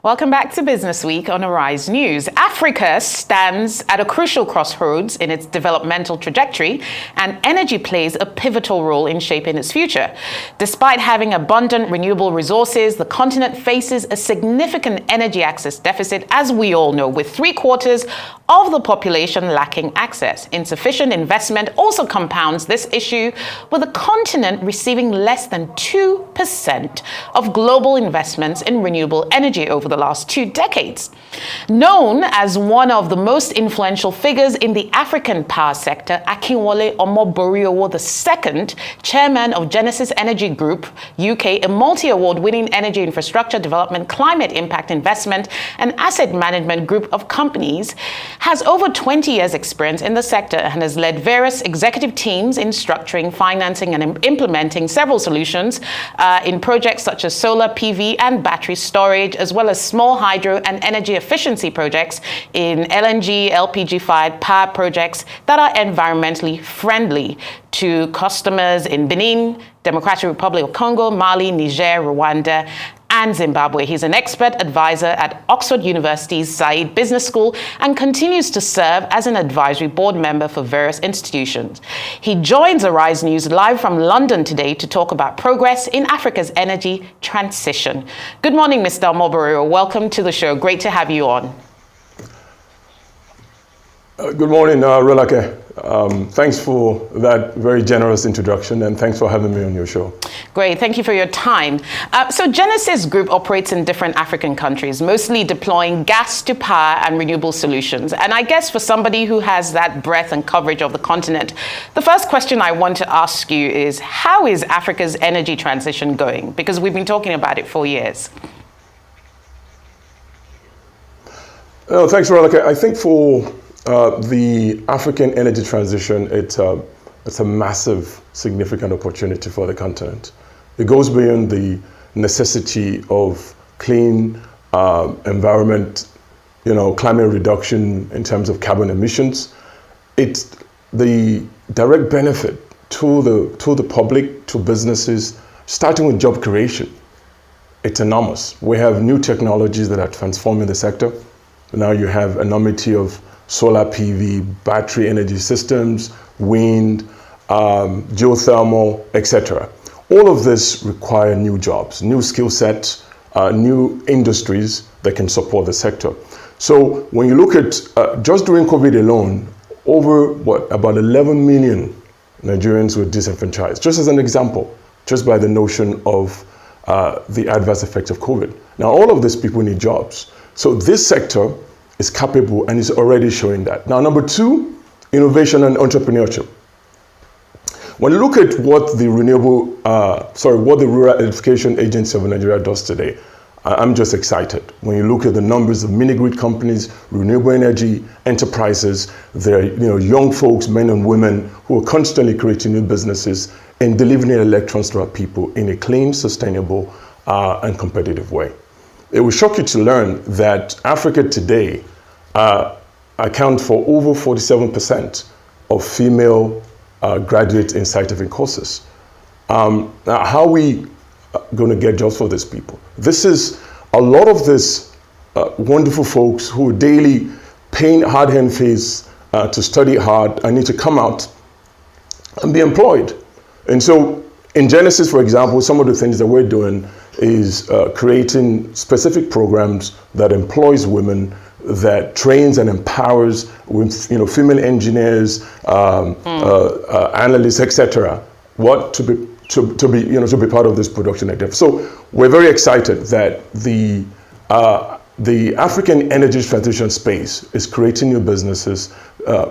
Welcome back to Business Week on Arise News. Africa stands at a crucial crossroads in its developmental trajectory, and energy plays a pivotal role in shaping its future. Despite having abundant renewable resources, the continent faces a significant energy access deficit, as we all know, with 3/4 of the population lacking access. Insufficient investment also compounds this issue, with the continent receiving less than 2% of global investments in renewable energy over the last 2 decades. Known as one of the most influential figures in the African power sector, Omoboriowo II, chairman of Genesis Energy Group UK, a multi-award-winning energy infrastructure development, climate impact investment, and asset management group of companies, has over 20 years' experience in the sector and has led various executive teams in structuring, financing, and implementing several solutions in projects such as solar PV and battery storage, as well as small hydro and energy efficiency projects in LNG, LPG-fired power projects that are environmentally friendly to customers in Benin, Democratic Republic of Congo, Mali, Niger, Rwanda, and Zimbabwe. He's an expert advisor at Oxford University's Said Business School and continues to serve as an advisory board member for various institutions. He joins Arise News live from London today to talk about progress in Africa's energy transition. Good morning, Mr. Omoboriowo. Welcome to the show. Great to have you on. Good morning, Rolake. Thanks for that very generous introduction, and thanks for having me on your show. Great, thank you for your time. So Genesis Group operates in different African countries, mostly deploying gas to power and renewable solutions. And I guess for somebody who has that breadth and coverage of the continent, the first question I want to ask you is, how is Africa's energy transition going? Because we've been talking about it for years. Thanks, Rolake. I think for the African energy transition, it's a massive, significant opportunity for the continent. It goes beyond the necessity of clean environment, climate reduction in terms of carbon emissions. It's the direct benefit to the public, to businesses, starting with job creation. It's enormous. We have new technologies that are transforming the sector. Now you have enormity of solar PV, battery energy systems, wind, geothermal, etc. All of this require new jobs, new skill sets, new industries that can support the sector. So when you look at just during COVID alone, over about 11 million Nigerians were disenfranchised, just as an example, just by the notion of the adverse effects of COVID. Now, all of these people need jobs. So this sector is capable and is already showing that. Now, number two, innovation and entrepreneurship. When you look at what the Rural Electrification Agency of Nigeria does today, I'm just excited. When you look at the numbers of mini-grid companies, renewable energy enterprises, there are young folks, men and women, who are constantly creating new businesses and delivering electrons to our people in a clean, sustainable, and competitive way. It will shock you to learn that Africa today accounts for over 47% of female graduates in scientific courses. Now, how are we going to get jobs for these people? This is a lot of these wonderful folks who daily paying hard-earned fees to study hard and need to come out and be employed. And so in Genesis, for example, some of the things that we're doing is creating specific programs that employs women, that trains and empowers female engineers, analysts, etc. To be part of this production endeavor. So we're very excited that the African energy transition space is creating new businesses,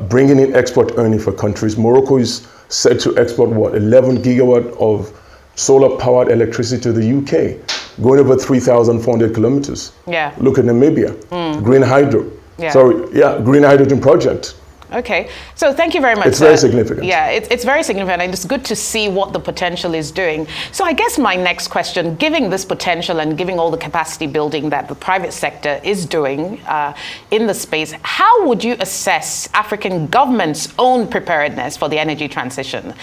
bringing in export earning for countries. Morocco is set to export 11 gigawatt of solar-powered electricity to the UK, going over 3,400 kilometers. Yeah. Look at Namibia, green hydro. Yeah. Green hydrogen project. Okay, so thank you very much. It's very significant. Yeah, it's very significant, and it's good to see what the potential is doing. So I guess my next question, giving this potential and giving all the capacity building that the private sector is doing in the space, how would you assess African government's own preparedness for the energy transition?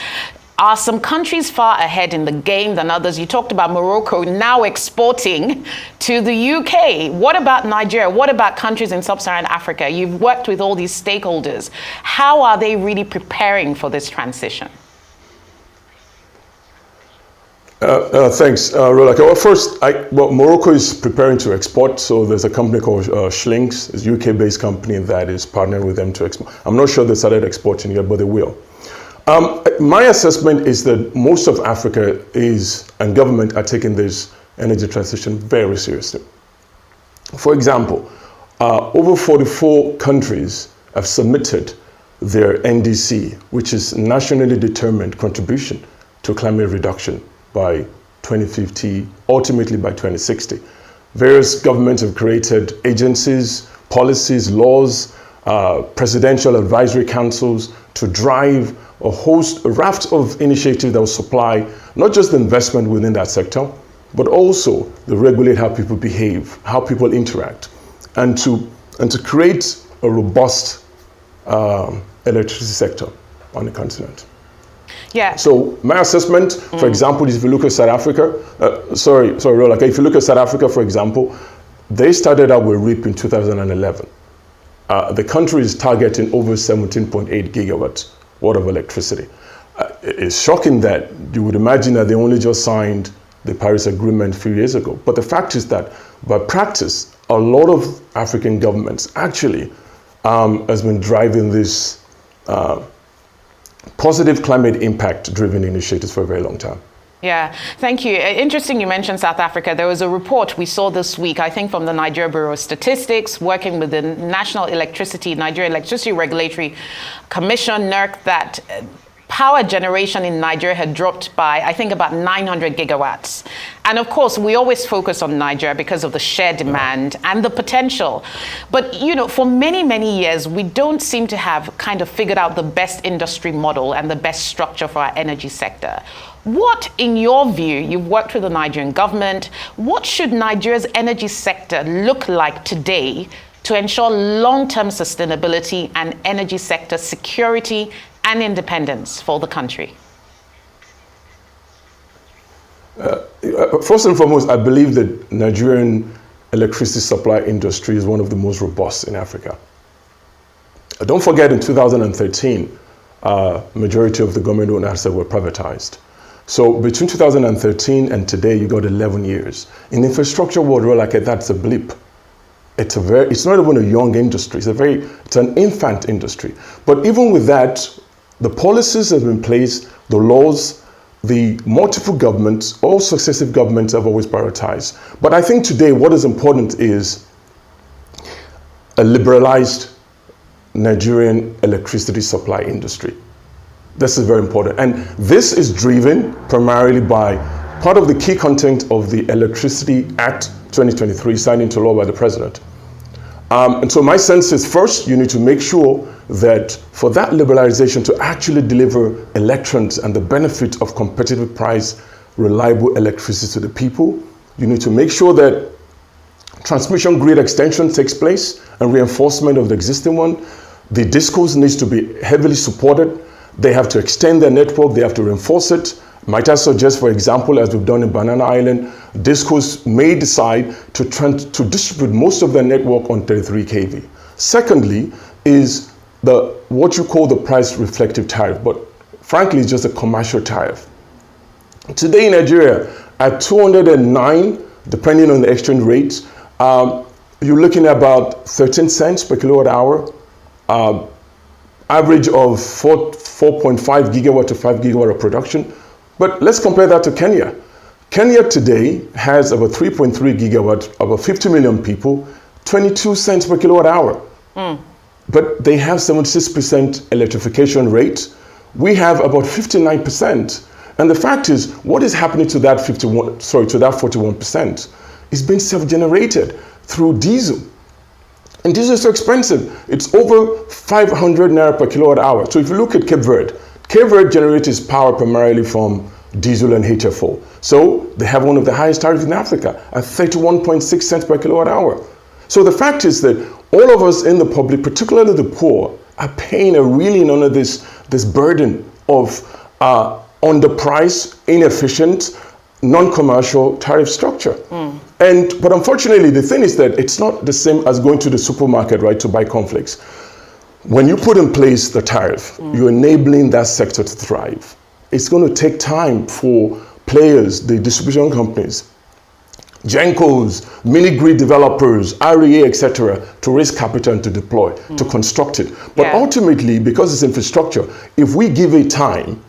Are some countries far ahead in the game than others? You talked about Morocco now exporting to the UK. What about Nigeria? What about countries in sub-Saharan Africa? You've worked with all these stakeholders. How are they really preparing for this transition? Thanks, Rolake. Well, first, Morocco is preparing to export. So there's a company called Schlinks, it's a UK-based company that is partnering with them to export. I'm not sure they started exporting yet, but they will. My assessment is that most of Africa and government are taking this energy transition very seriously. For example, over 44 countries have submitted their NDC, which is nationally determined contribution to climate reduction by 2050, ultimately by 2060. Various governments have created agencies, policies, laws, presidential advisory councils to drive a raft of initiatives that will supply not just the investment within that sector, but also to regulate how people behave, how people interact, and to create a robust electricity sector on the continent. Yeah. So my assessment, for example, is if you look at South Africa, Rolake, if you look at South Africa, for example, they started out with REAP in 2011. The country is targeting over 17.8 gigawatts worth of electricity. It's shocking that you would imagine that they only just signed the Paris Agreement a few years ago. But the fact is that by practice, a lot of African governments actually has been driving this positive climate impact driven initiatives for a very long time. Yeah, thank you. Interesting you mentioned South Africa. There was a report we saw this week, I think from the Nigeria Bureau of Statistics, working with the Nigeria Electricity Regulatory Commission, NERC, that power generation in Nigeria had dropped by, I think, about 900 gigawatts. And of course, we always focus on Nigeria because of the sheer demand and the potential. But, for many, many years, we don't seem to have kind of figured out the best industry model and the best structure for our energy sector. What, in your view, you've worked with the Nigerian government, what should Nigeria's energy sector look like today to ensure long-term sustainability and energy sector security and independence for the country? First and foremost, I believe that Nigerian electricity supply industry is one of the most robust in Africa. Don't forget, in 2013, majority of the government-owned assets were privatized. So between 2013 and today, you got 11 years. In infrastructure world, that's a blip. It's not even a young industry. It's an infant industry. But even with that, the policies have been in place, the laws, the multiple governments, all successive governments have always prioritized. But I think today what is important is a liberalized Nigerian electricity supply industry. This is very important. And this is driven primarily by part of the key content of the Electricity Act 2023 signed into law by the President. And so my sense is, first, you need to make sure that for that liberalization to actually deliver electrons and the benefit of competitive price, reliable electricity to the people, you need to make sure that transmission grid extension takes place and reinforcement of the existing one. The DISCOs needs to be heavily supported. They have to extend their network, they have to reinforce it. Might I suggest, for example, as we've done in Banana Island, DISCOs may decide to distribute most of their network on 33 kV. Secondly is what you call the price reflective tariff, but frankly, it's just a commercial tariff. Today in Nigeria, at 209, depending on the exchange rates, you're looking at about 13 cents per kilowatt hour, average of 4.5 gigawatt to 5 gigawatt of production. But let's compare that to Kenya. Kenya today has about 3.3 gigawatt, about 50 million people, 22 cents per kilowatt hour. But they have 76% electrification rate. We have about 59%. And the fact is, what is happening to that 41% is being self-generated through diesel. And diesel is so expensive. It's over 500 naira per kilowatt hour. So if you look at Cape Verde generates its power primarily from diesel and HFO. So they have one of the highest tariffs in Africa at 31.6 cents per kilowatt hour. So the fact is that all of us in the public, particularly the poor, are paying a reeling under this burden of underpriced, inefficient, non-commercial tariff structure. But unfortunately, the thing is that it's not the same as going to the supermarket, right, to buy cornflakes. When you put in place the tariff, you're enabling that sector to thrive. It's going to take time for players, the distribution companies, Gencos, mini-grid developers, REA, etc., to raise capital and to deploy, to construct it. But ultimately, because it's infrastructure, if we give it time,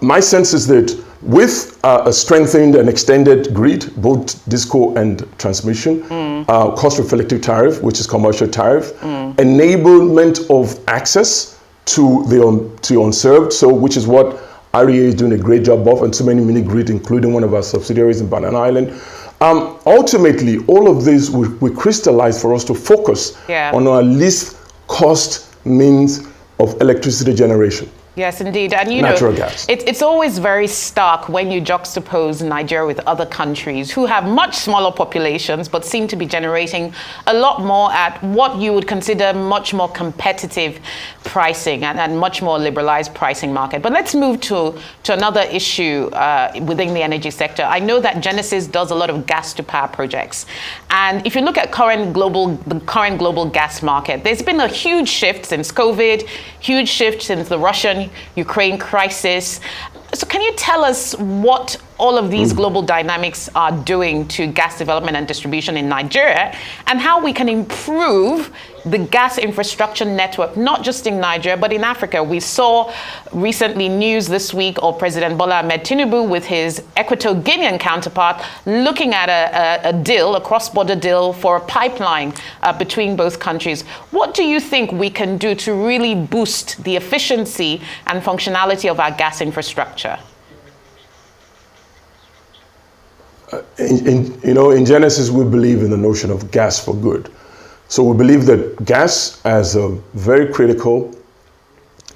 my sense is that with a strengthened and extended grid, both disco and transmission, cost-reflective tariff, which is commercial tariff, enablement of access to the unserved, so which is what REA is doing a great job of, and so many mini-grid, including one of our subsidiaries in Banana Island. Ultimately, all of this will crystallize for us to focus on our least cost means of electricity generation. Yes, indeed. And natural gas. It's always very stark when you juxtapose Nigeria with other countries who have much smaller populations but seem to be generating a lot more at what you would consider much more competitive pricing and much more liberalized pricing market. But let's move to another issue within the energy sector. I know that Genesis does a lot of gas to power projects. And if you look at the current global gas market, there's been a huge shift since COVID, huge shift since the Russian-Ukraine crisis. So can you tell us what all of these global dynamics are doing to gas development and distribution in Nigeria, and how we can improve the gas infrastructure network, not just in Nigeria, but in Africa? We saw recently news this week of President Bola Ahmed Tinubu with his Equatorial Guinean counterpart looking at a cross-border deal for a pipeline between both countries. What do you think we can do to really boost the efficiency and functionality of our gas infrastructure? In Genesis, we believe in the notion of gas for good. So we believe that gas as a very critical,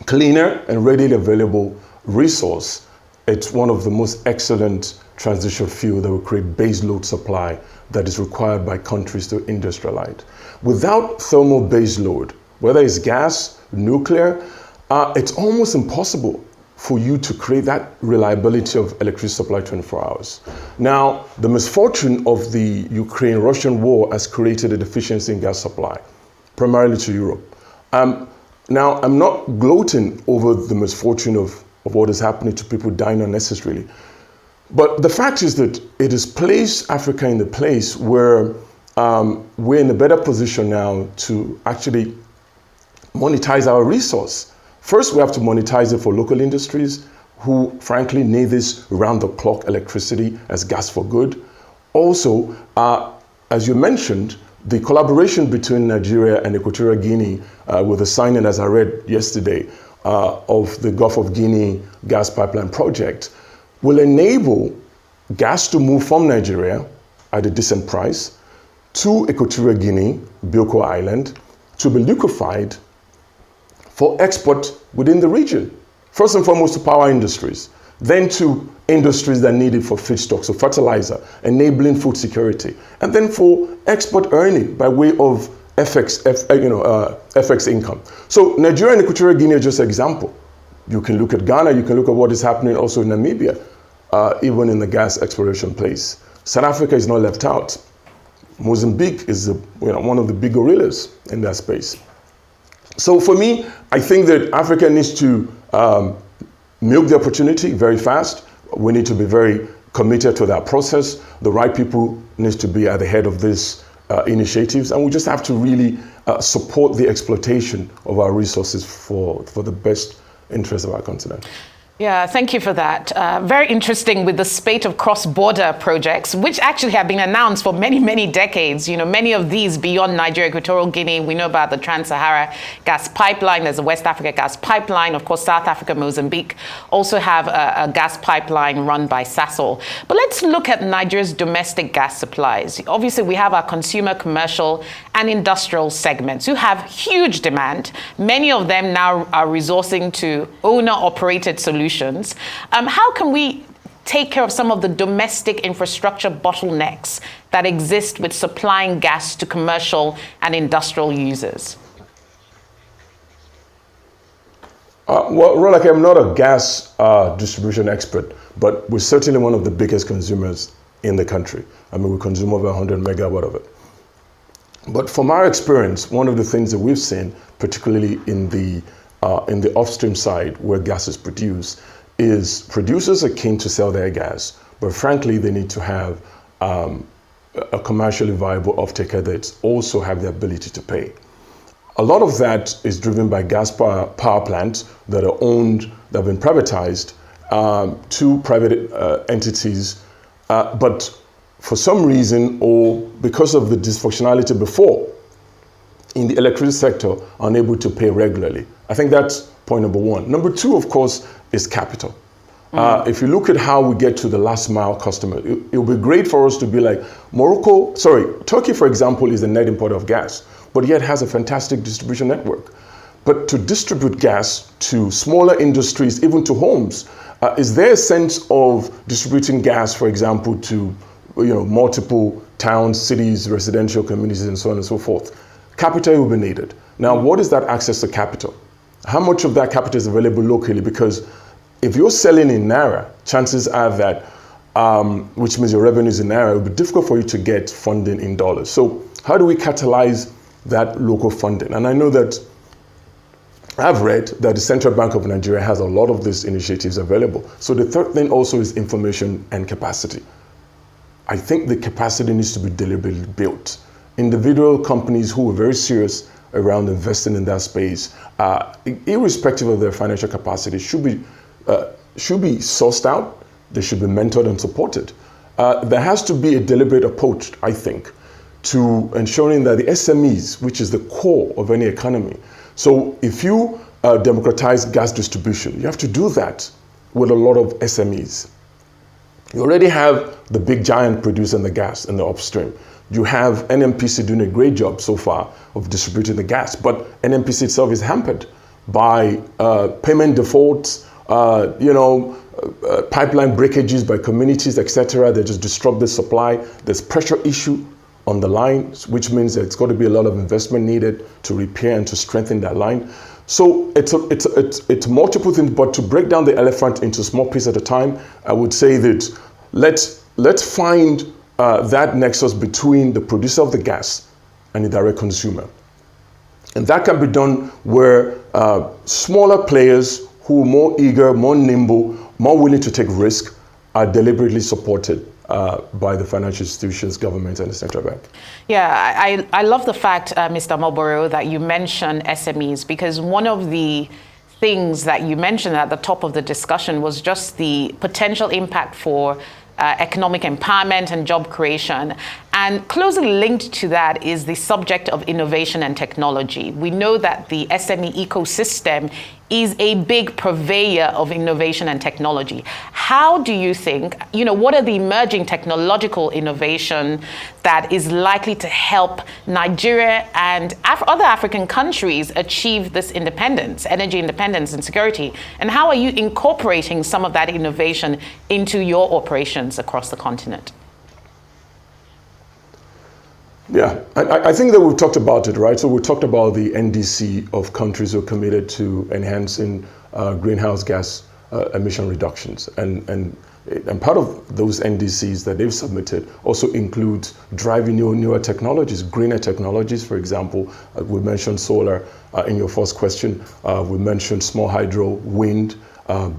cleaner, and readily available resource, it's one of the most excellent transition fuel that will create base load supply that is required by countries to industrialize. Without thermal base load, whether it's gas, nuclear, it's almost impossible for you to create that reliability of electricity supply 24 hours. Now, the misfortune of the Ukraine-Russian war has created a deficiency in gas supply, primarily to Europe. Now, I'm not gloating over the misfortune of what is happening to people dying unnecessarily. But the fact is that it has placed Africa in the place where we're in a better position now to actually monetize our resource. First, we have to monetize it for local industries who, frankly, need this round-the-clock electricity as gas for good. Also, as you mentioned, the collaboration between Nigeria and Equatorial Guinea with the signing, as I read yesterday, of the Gulf of Guinea gas pipeline project will enable gas to move from Nigeria at a decent price to Equatorial Guinea, Bioko Island, to be liquefied for export within the region. First and foremost to power industries, then to industries that need it for feedstocks, so fertilizer, enabling food security, and then for export earning by way of FX income. So Nigeria and Equatorial Guinea are just an example. You can look at Ghana, you can look at what is happening also in Namibia, even in the gas exploration place. South Africa is not left out. Mozambique is one of the big gorillas in that space. So for me, I think that Africa needs to milk the opportunity very fast. We need to be very committed to that process. The right people need to be at the head of these initiatives, and we just have to really support the exploitation of our resources for the best interest of our continent. Yeah, thank you for that. Very interesting with the spate of cross-border projects, which actually have been announced for many, many decades. Many of these beyond Nigeria, Equatorial Guinea. We know about the Trans-Sahara gas pipeline. There's a West Africa gas pipeline. Of course, South Africa, Mozambique also have a gas pipeline run by Sasol. But let's look at Nigeria's domestic gas supplies. Obviously, we have our consumer, commercial, and industrial segments who have huge demand. Many of them now are resourcing to owner-operated solutions. How can we take care of some of the domestic infrastructure bottlenecks that exist with supplying gas to commercial and industrial users? Well, Rolake, I'm not a gas distribution expert, but we're certainly one of the biggest consumers in the country. I mean, we consume over 100 megawatt of it. But from our experience, one of the things that we've seen, particularly in the upstream side where gas is produced, is producers are keen to sell their gas, but frankly, they need to have a commercially viable offtaker that also have the ability to pay. A lot of that is driven by gas power plants that are owned, that have been privatized to private entities, but for some reason or because of the dysfunctionality before in the electricity sector, unable to pay regularly. I think that's point number one. Number two, of course, is capital. If you look at how we get to the last mile customer, it will be great for us to be like Turkey, for example, is a net importer of gas, but yet has a fantastic distribution network. But to distribute gas to smaller industries, even to homes, is there a sense of distributing gas, for example, to multiple towns, cities, residential communities, and so on and so forth? Capital will be needed. Now, what is that access to capital? How much of that capital is available locally? Because if you're selling in Naira, chances are that, which means your revenues in Naira, it will be difficult for you to get funding in dollars. So how do we catalyze that local funding? And I know that I've read that the Central Bank of Nigeria has a lot of these initiatives available. So the third thing also is information and capacity. I think the capacity needs to be deliberately built. Individual companies who are very serious around investing in that space, irrespective of their financial capacity, should be sourced out. They should be mentored and supported. There has to be a deliberate approach, I think, to ensuring that the SMEs, which is the core of any economy. So if you democratize gas distribution, you have to do that with a lot of SMEs. You already have the big giant producing the gas in the upstream. You have NNPC doing a great job so far of distributing the gas, but NNPC itself is hampered by payment defaults, pipeline breakages by communities, etc. They just disrupt the supply. There's pressure issue on the line, which means that it's got to be a lot of investment needed to repair and to strengthen that line. So it's multiple things, but to break down the elephant into small pieces at a time, I would say that let's find that nexus between the producer of the gas and the direct consumer. And that can be done where smaller players who are more eager, more nimble, more willing to take risk are deliberately supported by the financial institutions, government, and the central bank. Yeah, I love the fact, Mr. Omoboriowo, that you mentioned SMEs, because one of the things that you mentioned at the top of the discussion was just the potential impact for economic empowerment and job creation. And closely linked to that is the subject of innovation and technology. We know that the SME ecosystem is a big purveyor of innovation and technology. How do you think, what are the emerging technological innovation that is likely to help Nigeria and other African countries achieve this independence, energy independence and security? And how are you incorporating some of that innovation into your operations across the continent? Yeah, I think that we've talked about it, right? So we talked about the NDC of countries who are committed to enhancing greenhouse gas emission reductions. And part of those NDCs that they've submitted also includes driving newer technologies, greener technologies. For example, we mentioned solar in your first question. We mentioned small hydro, wind,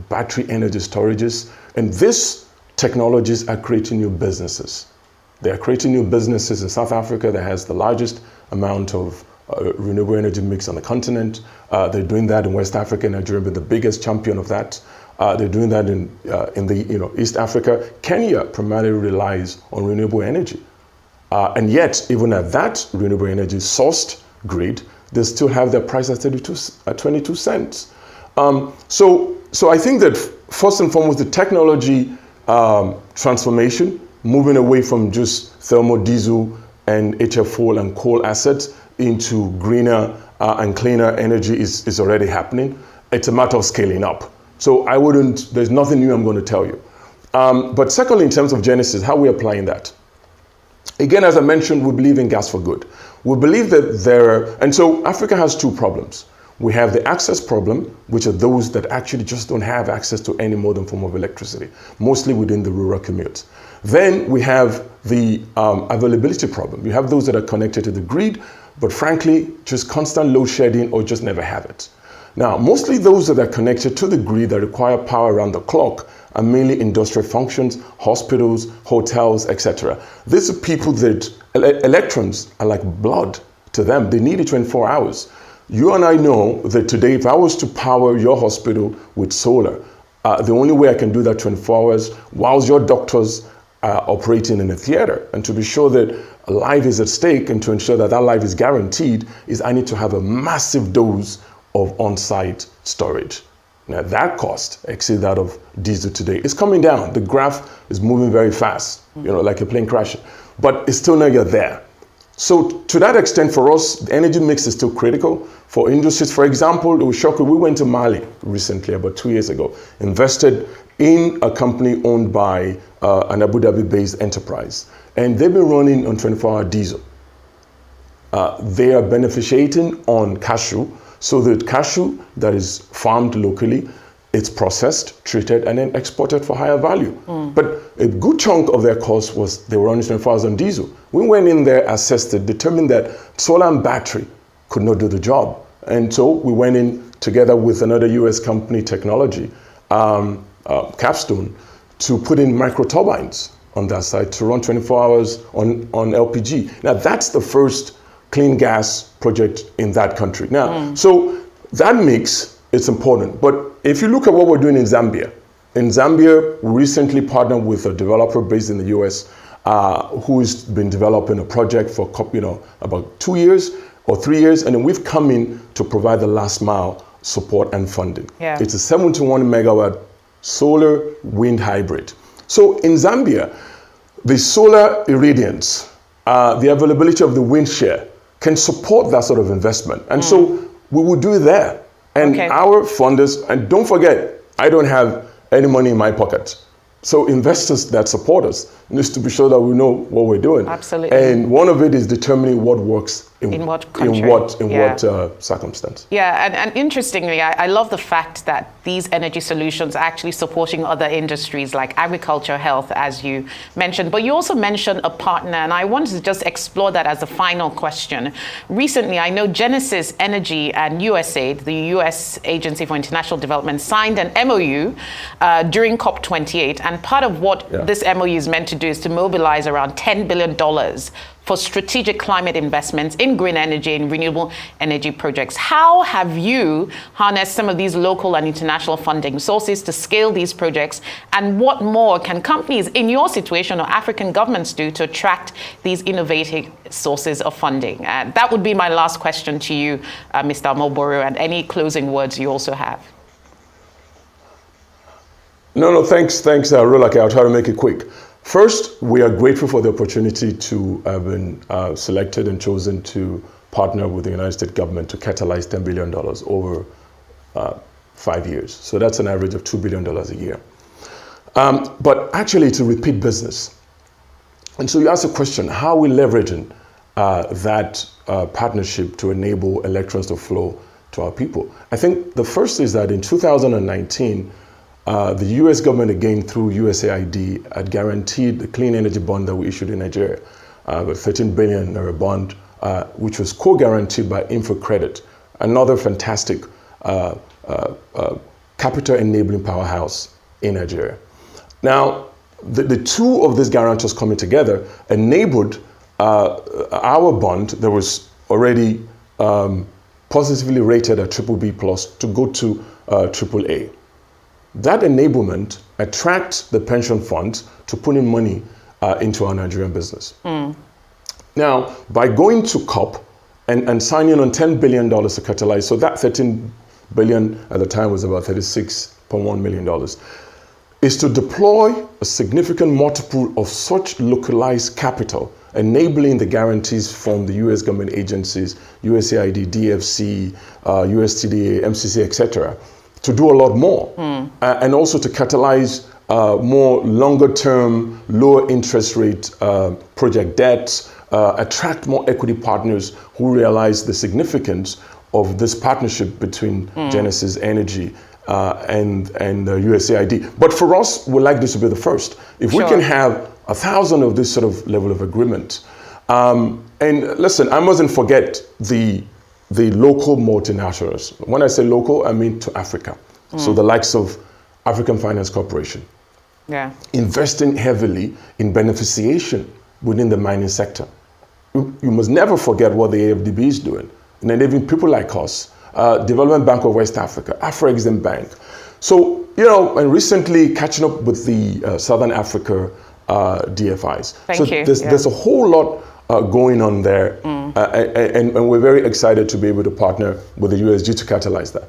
battery energy storages. And these technologies are creating new businesses. They are creating new businesses in South Africa that has the largest amount of renewable energy mix on the continent. They're doing that in West Africa, Nigeria being the biggest champion of that. They're doing that in the East Africa. Kenya primarily relies on renewable energy. And yet, even at that renewable energy sourced grid, they still have their price at 22 cents. So I think that first and foremost, the technology transformation, moving away from just thermal, diesel, and HFO and coal assets into greener and cleaner energy is already happening. It's a matter of scaling up. So there's nothing new I'm going to tell you. But secondly, in terms of Genesis, how are we applying that? Again, as I mentioned, we believe in gas for good. We believe that and so Africa has two problems. We have the access problem, which are those that actually just don't have access to any modern form of electricity, mostly within the rural commute. Then we have the availability problem. You have those that are connected to the grid, but frankly, just constant load shedding or just never have it. Now, mostly those that are connected to the grid that require power around the clock are mainly industrial functions, hospitals, hotels, etc. These are people that electrons are like blood to them. They need it 24 hours. You and I know that today, if I was to power your hospital with solar, the only way I can do that 24 hours whilst your doctors are operating in a theater. And to be sure that life is at stake and to ensure that that life is guaranteed is I need to have a massive dose of on-site storage. Now that cost exceeds that of diesel today. It's coming down. The graph is moving very fast, like a plane crashing, but it's still not yet there. So to that extent, for us, the energy mix is still critical. For industries, for example, it was shocking. We went to Mali recently, about 2 years ago, invested in a company owned by an Abu Dhabi-based enterprise. And they've been running on 24-hour diesel. They are beneficiating on cashew. So the cashew that is farmed locally, it's processed, treated, and then exported for higher value. But a good chunk of their cost was they were running 24 hours on diesel. We went in there, assessed it, determined that solar and battery could not do the job. And so we went in together with another US company, technology, Capstone, to put in micro turbines on that site to run 24 hours on LPG. Now that's the first clean gas project in that country. Now, so that mix, it's important. But if you look at what we're doing in Zambia we recently partnered with a developer based in the US who's been developing a project for about 2 years or 3 years, and then we've come in to provide the last mile support and funding. Yeah. It's a 71 megawatt solar wind hybrid. So in Zambia, the solar irradiance, the availability of the wind share can support that sort of investment. And so we will do it there. And our funders, and don't forget, I don't have any money in my pocket. So investors that support us needs to be sure that we know what we're doing. Absolutely. And one of it is determining what works in what country, in what circumstance. Yeah, and interestingly, I love the fact that these energy solutions are actually supporting other industries like agriculture, health, as you mentioned. But you also mentioned a partner, and I wanted to just explore that as a final question. Recently, I know Genesis Energy and USAID, the U.S. Agency for International Development, signed an MOU during COP28. And part of what this MOU is meant to do is to mobilize around $10 billion for strategic climate investments in green energy and renewable energy projects. How have you harnessed some of these local and international funding sources to scale these projects? And what more can companies in your situation or African governments do to attract these innovative sources of funding? That would be my last question to you, Mr. Omoboriowo, and any closing words you also have. No, thanks, Rolake. I'll try to make it quick. First, we are grateful for the opportunity to have been selected and chosen to partner with the United States government to catalyze $10 billion over 5 years. So that's an average of $2 billion a year. But actually, it's a repeat business. And so you ask the question, how are we leveraging that partnership to enable electrons to flow to our people? I think the first is that in 2019, the US government, again through USAID, had guaranteed the clean energy bond that we issued in Nigeria, the 13 billion naira bond, which was co-guaranteed by InfoCredit, another fantastic capital enabling powerhouse in Nigeria. Now, the two of these guarantors coming together enabled our bond that was already positively rated at BBB+ to go to AAA. That enablement attracts the pension funds to put in money into our Nigerian business. Now, by going to COP and signing on $10 billion to catalyze, so that 13 billion at the time was about $36.1 million, is to deploy a significant multiple of such localized capital, enabling the guarantees from the US government agencies, USAID, DFC, USTDA, MCC, etc., to do a lot more, and also to catalyze more longer-term, lower interest rate project debts, attract more equity partners who realize the significance of this partnership between Genesis Energy and USAID. But for us, we'd like this to be the first. If we can have 1,000 of this sort of level of agreement, and listen, I mustn't forget the local multinationals. When I say local, I mean to Africa. So the likes of African Finance Corporation, investing heavily in beneficiation within the mining sector. You must never forget what the AFDB is doing. And then even people like us, Development Bank of West Africa, Afro-Exim Bank. So, you know, and recently catching up with the Southern Africa DFIs. There's a whole lot going on there. And we're very excited to be able to partner with the USG to catalyze that.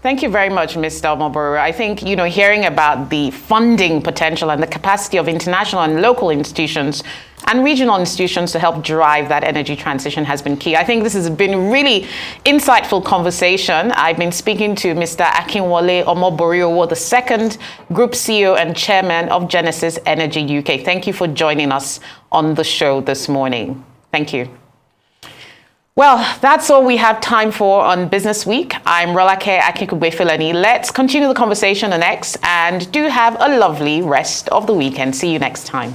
Thank you very much, Mr. Omoboriowo. I think, you know, hearing about the funding potential and the capacity of international and local institutions and regional institutions to help drive that energy transition has been key. I think this has been a really insightful conversation. I've been speaking to Mr. Akinwole Omoboriowo, the second Group CEO and Chairman of Genesis Energy UK. Thank you for joining us on the show this morning. Thank you. Well, that's all we have time for on Business Week. I'm Rolake Akikugbe-Filani. Let's continue the conversation on X and do have a lovely rest of the weekend. See you next time.